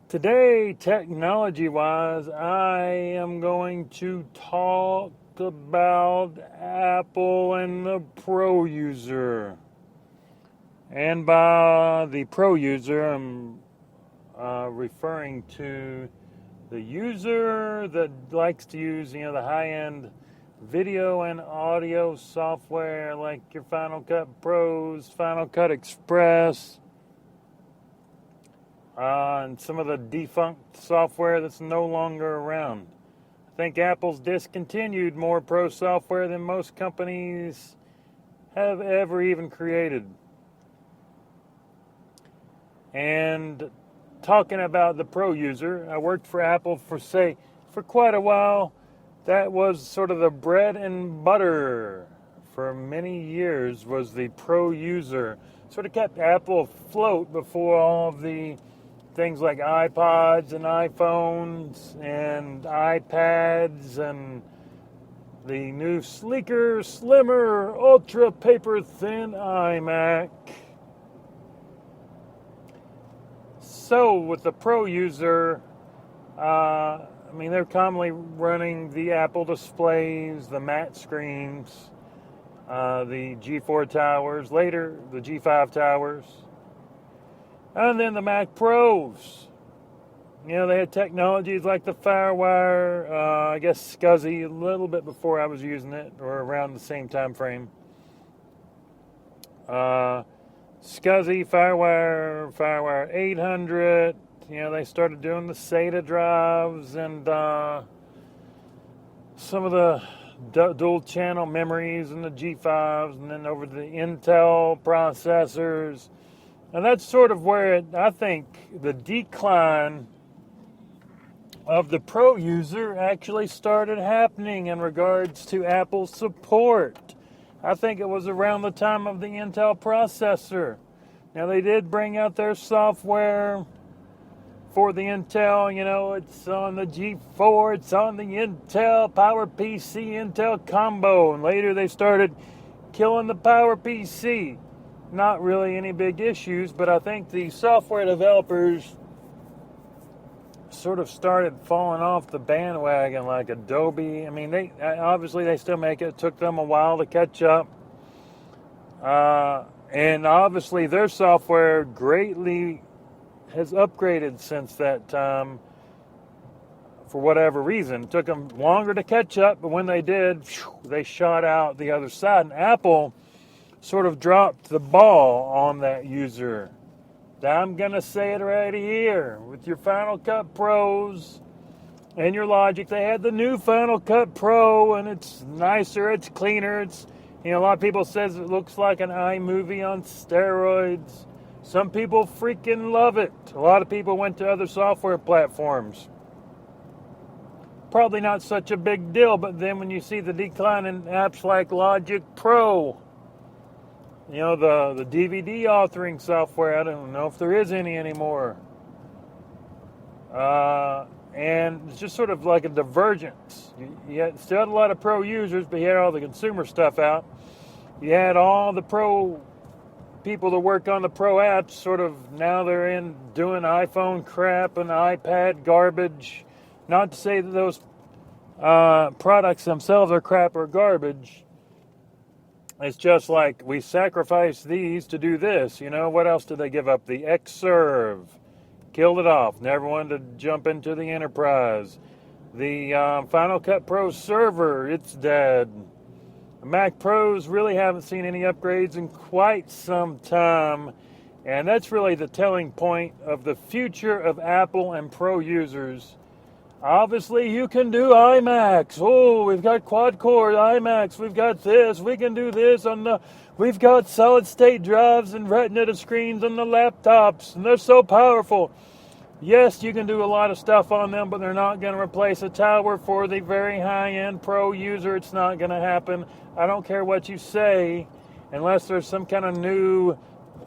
Today, technology-wise, I am going to talk about Apple and the Pro user. And by the Pro user, I'm referring to the user that likes to use, the high-end video and audio software like your Final Cut Pros, Final Cut Express, and some of the defunct software that's no longer around. I think Apple's discontinued more pro software than most companies have ever even created. And talking about the pro user, I worked for Apple for quite a while. That was sort of the bread and butter for many years, was the pro user. Sort of kept Apple afloat before all of the things like iPods and iPhones and iPads and the new sleeker, slimmer, ultra paper thin iMac. So with the Pro user, they're commonly running the Apple displays, the matte screens, the G4 towers, later the G5 towers. And then the Mac Pros. They had technologies like the FireWire, I guess SCSI, a little bit before I was using it, or around the same time frame. SCSI, FireWire 800. They started doing the SATA drives and some of the dual channel memories and the G5s, and then over to the Intel processors. And that's sort of where I think the decline of the Pro user actually started happening in regards to Apple's support. I think it was around the time of the Intel processor. Now, they did bring out their software for the Intel. It's on the G4, it's on the Intel PowerPC Intel combo. And later they started killing the PowerPC. Not really any big issues, but I think the software developers sort of started falling off the bandwagon, like Adobe. They still make it. It took them a while to catch up. And obviously their software greatly has upgraded since that time for whatever reason. It took them longer to catch up, but when they did, they shot out the other side. And Apple sort of dropped the ball on that user. I'm going to say it right here. With your Final Cut Pros and your Logic, they had the new Final Cut Pro, and it's nicer, it's cleaner. It's, a lot of people says it looks like an iMovie on steroids. Some people freaking love it. A lot of people went to other software platforms. Probably not such a big deal, but then when you see the decline in apps like Logic Pro, the DVD authoring software, I don't know if there is any anymore. And it's just sort of like a divergence. You still had a lot of pro users, but you had all the consumer stuff out. You had all the pro people that work on the pro apps, sort of now they're in doing iPhone crap and iPad garbage. Not to say that those products themselves are crap or garbage. It's just like we sacrifice these to do this. What else did they give up? The Xserve. Killed it off. Never wanted to jump into the enterprise. The Final Cut Pro server, it's dead. The Mac Pros really haven't seen any upgrades in quite some time. And that's really the telling point of the future of Apple and Pro users. Obviously, you can do iMacs. Oh, we've got quad-core iMacs. We've got this. We can do this we've got solid-state drives and Retina screens on the laptops, and they're so powerful. Yes, you can do a lot of stuff on them, but they're not going to replace a tower for the very high-end Pro user. It's not going to happen. I don't care what you say, unless there's some kind of new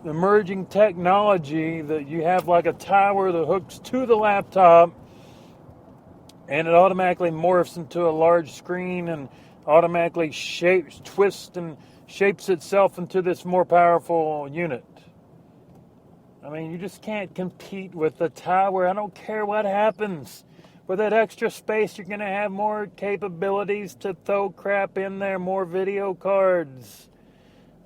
emerging technology that you have like a tower that hooks to the laptop, and it automatically morphs into a large screen and automatically twists and shapes itself into this more powerful unit. I mean, you just can't compete with the tower. I don't care what happens. With that extra space, you're going to have more capabilities to throw crap in there, more video cards,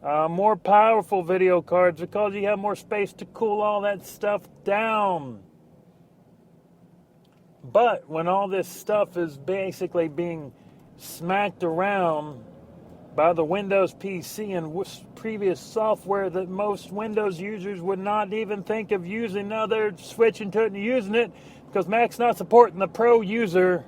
more powerful video cards, because you have more space to cool all that stuff down. But when all this stuff is basically being smacked around by the Windows PC and previous software that most Windows users would not even think of using, now they're switching to it and using it because Mac's not supporting the pro user.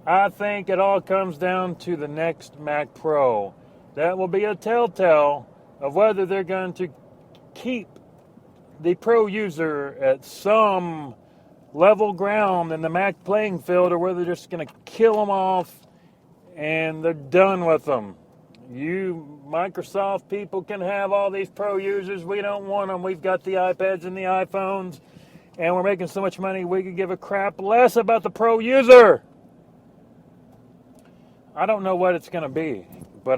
I think it all comes down to the next Mac Pro. That will be a telltale of whether they're going to keep the pro user at some level ground in the Mac playing field, or whether they're just going to kill them off and they're done with them. You Microsoft people can have all these pro users. We don't want them. We've got the iPads and the iPhones, and we're making so much money we could give a crap less about the pro user. I don't know what it's going to be, but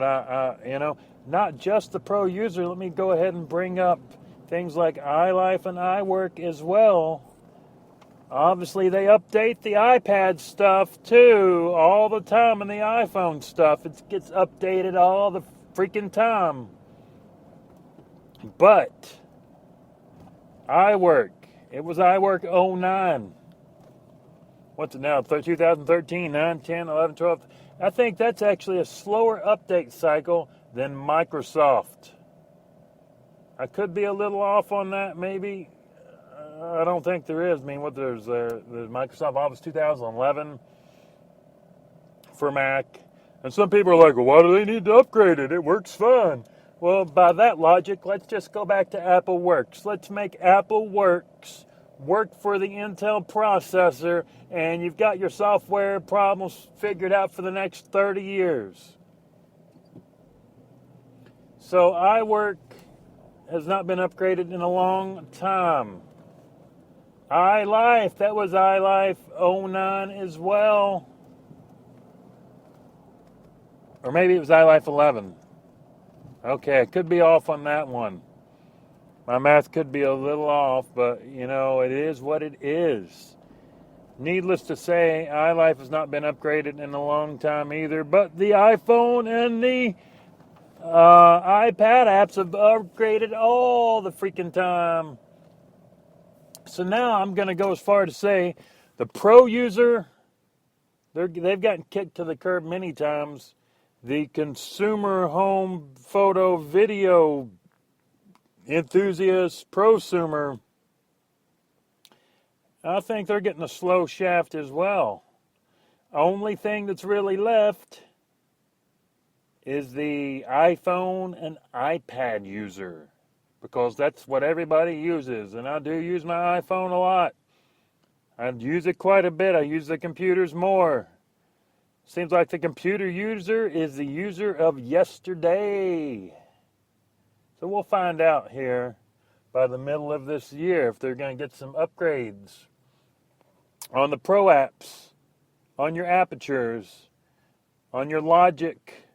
not just the pro user. Let me go ahead and bring up things like iLife and iWork as well. Obviously, they update the iPad stuff too all the time, and the iPhone stuff. It gets updated all the freaking time. But iWork, it was iWork 09. What's it now? 2013, 9, 10, 11, 12. I think that's actually a slower update cycle than Microsoft. I could be a little off on that, maybe. I don't think there is. I mean, there's Microsoft Office 2011 for Mac. And some people are like, well, why do they need to upgrade it? It works fine. Well, by that logic, let's just go back to Apple Works. Let's make Apple Works work for the Intel processor, and you've got your software problems figured out for the next 30 years. So iWork has not been upgraded in a long time. iLife, that was iLife 09 as well. Or maybe it was iLife 11. Okay, I could be off on that one. My math could be a little off, but, it is what it is. Needless to say, iLife has not been upgraded in a long time either, but the iPhone and the iPad apps have upgraded all the freaking time. So now I'm going to go as far to say the pro user, they've gotten kicked to the curb many times. The consumer home photo video enthusiast, prosumer, I think they're getting a slow shaft as well. Only thing that's really left is the iPhone and iPad user, because that's what everybody uses, and I do use my iPhone a lot. I use it quite a bit. I use the computers more. Seems like the computer user is the user of yesterday. So we'll find out here by the middle of this year if they're going to get some upgrades on the Pro apps, on your Apertures, on your Logic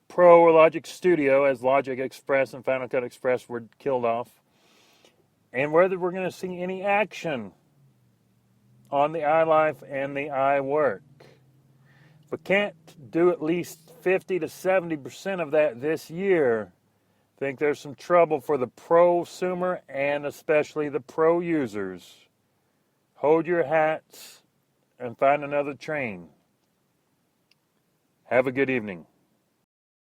Pro or Logic Studio, as Logic Express and Final Cut Express were killed off, and whether we're going to see any action on the iLife and the iWork. If we can't do at least 50 to 70% of that this year, I think there's some trouble for the prosumer and especially the pro users. Hold your hats and find another train. Have a good evening.